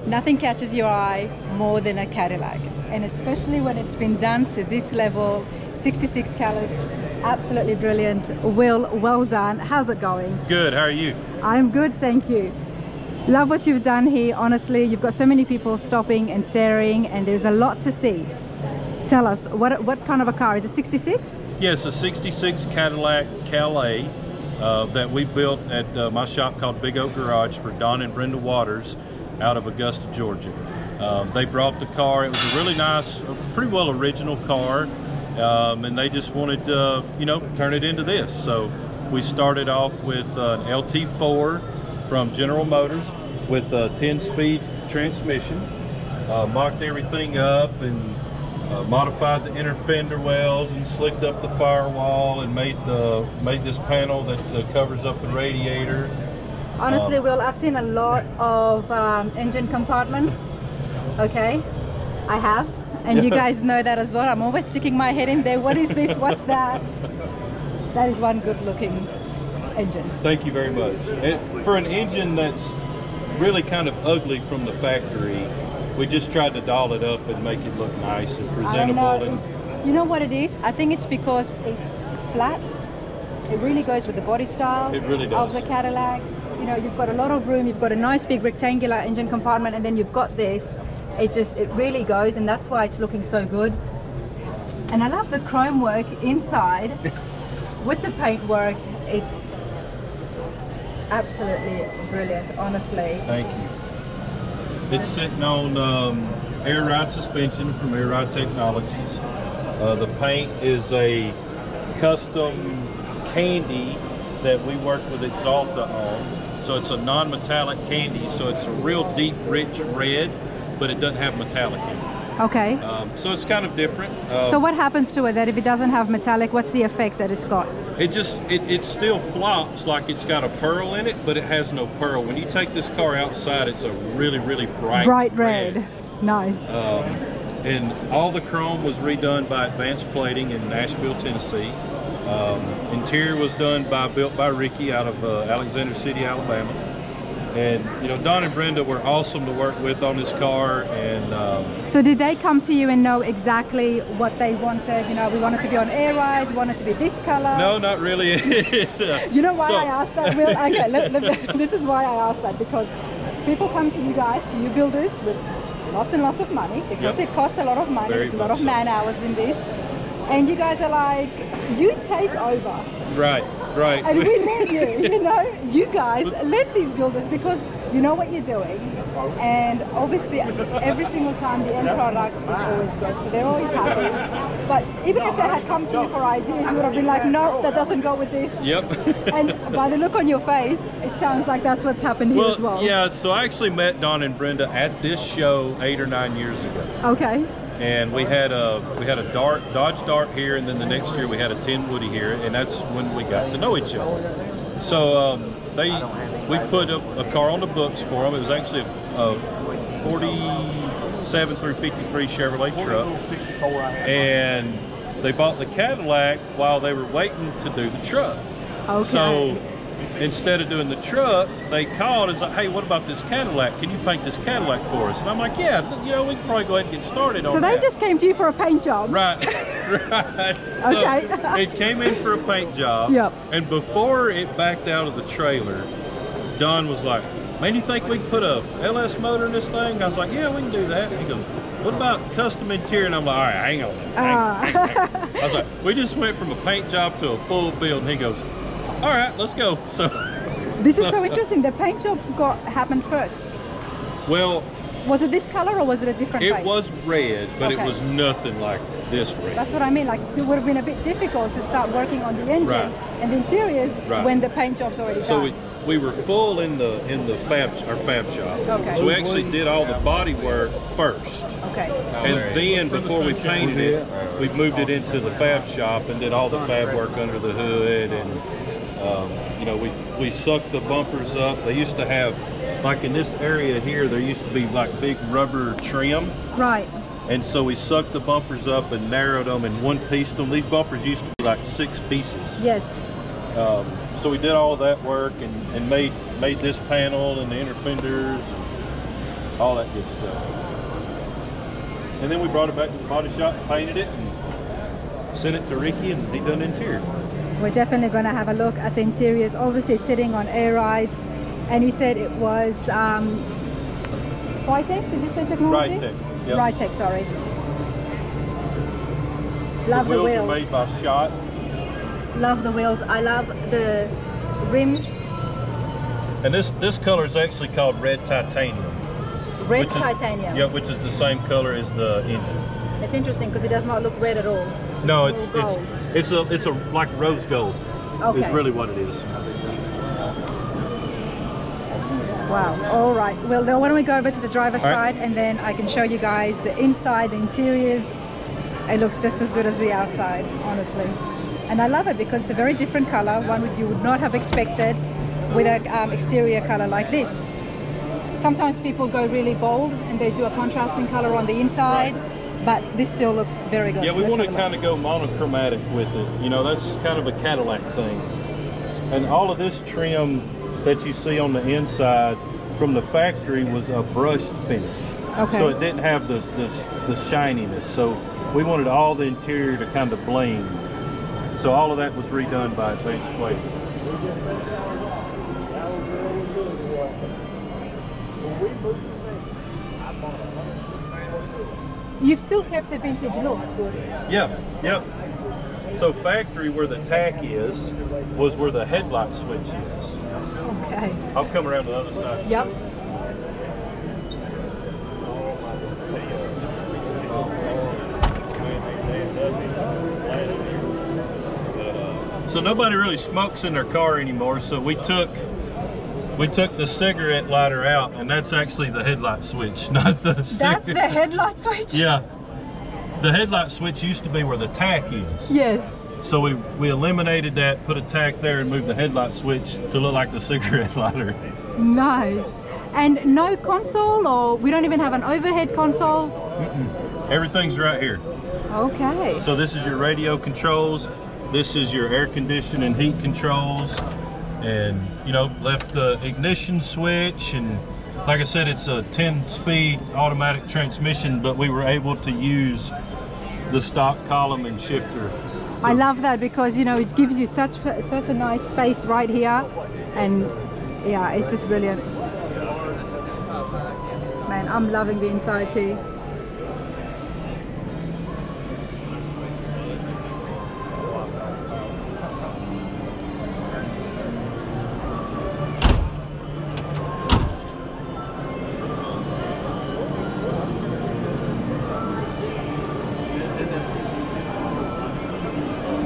Nothing catches your eye more than a Cadillac, and especially when it's been done to this level. 66 Calais, absolutely brilliant. Will, well done. How's it going? Good, how are you? I'm good, thank you. Love what you've done here, honestly. You've got so many people stopping and staring, and there's a lot to see. Tell us, what kind of a car? Is it 66? Yes, a 66 Cadillac Calais that we built at my shop called Big Oak Garage for Don and Brenda Waters out of Augusta, Georgia. They brought the car. It was a really nice, pretty well original car, and they just wanted to, you know, turn it into this. So we started off with an LT4 from General Motors with a 10-speed transmission, mocked everything up and modified the inner fender wells and slicked up the firewall and made this panel that covers up the radiator. Honestly, Will, I've seen a lot of engine compartments. Okay, I have, and you guys know that as well. I'm always sticking my head in there. What is this? What's that? That is one good looking engine. Thank you very much. For an engine that's really kind of ugly from the factory, we just tried to doll it up and make it look nice and presentable. And you know what it is? I think it's because it's flat. It really goes with the body style of the Cadillac. You know, you've got a lot of room, you've got a nice big rectangular engine compartment, and then you've got this. It really goes, and that's why it's looking so good. And I love the chrome work inside with the paint work. It's absolutely brilliant, honestly. Thank you. It's sitting on air ride suspension from Air Ride Technologies. The paint is a custom candy that we work with Axalta on. So it's a non-metallic candy, so it's a real deep, rich red, but it doesn't have metallic in it. Okay. So it's kind of different. So what happens to it that if it doesn't have metallic, what's the effect that it's got? It still flops like it's got a pearl in it, but it has no pearl. When you take this car outside, it's a really, really bright red. Nice. And all the chrome was redone by Advanced Plating in Nashville, Tennessee. Interior was built by Ricky out of Alexander City, Alabama. And you know, Don and Brenda were awesome to work with on this car. And so did they come to you and know exactly what they wanted? You know, we wanted to be on air rides, we wanted to be this color. No, not really. You know why I asked that, Will? Okay, this is why I asked that, because people come to you guys, to you builders, with lots and lots of money, because it costs a lot of money. There's a lot of man hours in this. And you guys are like, you take over. Right. And we let you, you know, you guys let these builders, because you know what you're doing. And obviously every single time the end product is always good, so they're always happy. But even if they had come to you for ideas, you would have been like, no, that doesn't go with this. Yep. And by the look on your face, it sounds like that's what's happened here as well. Yeah, so I actually met Don and Brenda at this show 8 or 9 years ago. Okay. And we had a Dodge Dart here, and then the next year we had a 10 Woody here, and that's when we got to know each other. So we put a car on the books for them. It was actually a 47 through 53 Chevrolet truck, and they bought the Cadillac while they were waiting to do the truck. Okay. So instead of doing the truck, they called and said, hey, what about this Cadillac? Can you paint this Cadillac for us? And I'm like, yeah, you know, we can probably go ahead and get started on that. So they just came to you for a paint job? Right, right. So okay. It came in for a paint job. Yep. And before it backed out of the trailer, Don was like, man, you think we can put a LS motor in this thing? I was like, yeah, we can do that. And he goes, what about custom interior? And I'm like, all right, hang on. I was like, we just went from a paint job to a full build. And he goes, all right, let's go. So This is so interesting. The paint job happened first. Well, was it this color or was it a different paint? It was red, but it was nothing like this red. That's what I mean. Like, it would have been a bit difficult to start working on the engine and the interiors when the paint job's already done. So we were full in our fab shop. Okay. So we actually did all the body work first. Okay. And then before we painted it, we moved it into the fab shop and did all the fab work under the hood. And you know, we sucked the bumpers up. They used to have, like in this area here, there used to be like big rubber trim. Right. And so we sucked the bumpers up and narrowed them and one-pieced them. These bumpers used to be like 6 pieces. Yes. So we did all that work and made this panel and the inner fenders and all that good stuff. And then we brought it back to the body shop, painted it, and sent it to Ricky, and he done the interior. We're definitely going to have a look at the interiors. Obviously it's sitting on air rides, and you said it was Vitec, did you say technology? Vitec, yep. Vitec, sorry. Love the wheels. The wheels are made by Shot. Love the wheels. I love the rims. And this color is actually called red titanium. Red titanium? Yeah, which is the same color as the engine. It's interesting because it does not look red at all. No, it's a like rose gold. Okay. Is really what it is. Wow. All right. Well, then why don't we go over to the driver's side, and then I can show you guys the inside, the interiors. It looks just as good as the outside, honestly. And I love it because it's a very different color, one you would not have expected with an exterior color like this. Sometimes people go really bold and they do a contrasting color on the inside, but this still looks very good. Yeah, we want to kind of go monochromatic with it. You know, that's kind of a Cadillac thing. And all of this trim that you see on the inside from the factory was a brushed finish. Okay. So it didn't have the shininess. So we wanted all the interior to kind of blend. So all of that was redone by Advanced Plate. You've still kept the vintage look. Yeah, yep. So factory, where the tack is, was where the headlight switch is. Okay. I'll come around to the other side. Yep. So nobody really smokes in their car anymore, so we took the cigarette lighter out, and that's actually the headlight switch, not the That's the headlight switch? Yeah. The headlight switch used to be where the tack is. Yes. So we eliminated that, put a tack there, and moved the headlight switch to look like the cigarette lighter. Nice. And no console, or we don't even have an overhead console? Everything's right here. Okay. So this is your radio controls. This is your air conditioning and heat controls, and you know, left the ignition switch, and like I said, it's a 10-speed automatic transmission, but we were able to use the stock column and shifter. I love that because, you know, it gives you such a nice space right here, and yeah, it's just brilliant. Man, I'm loving the insides here.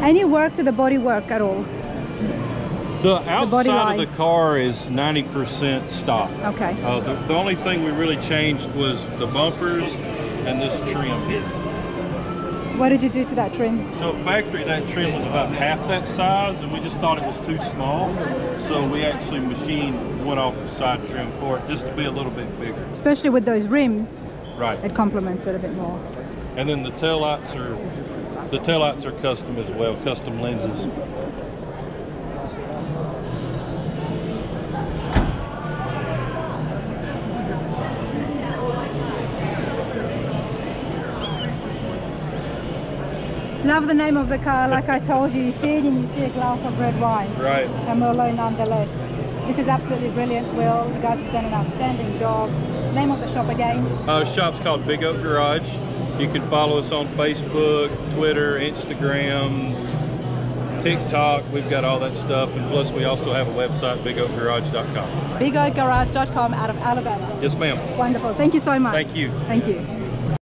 Any work to the body work at all? The outside of the car is 90% stock. Okay. The only thing we really changed was the bumpers and this trim here. What did you do to that trim? So at factory, that trim was about half that size, and we just thought it was too small. So we actually machined one off the side trim for it, just to be a little bit bigger. Especially with those rims. Right. It complements it a bit more. And then the taillights are custom as well, custom lenses. Love the name of the car, like I told you. You see it and you see a glass of red wine. Right. A Mer-Low nonetheless. This is absolutely brilliant, Will. You guys have done an outstanding job. Name of the shop again? Shop's called Big Oak Garage. You can follow us on Facebook, Twitter, Instagram, TikTok, we've got all that stuff, and plus we also have a website, bigoakgarage.com. bigoakgarage.com out of Alabama. Yes, ma'am. Wonderful. Thank you so much. Thank you. Thank you.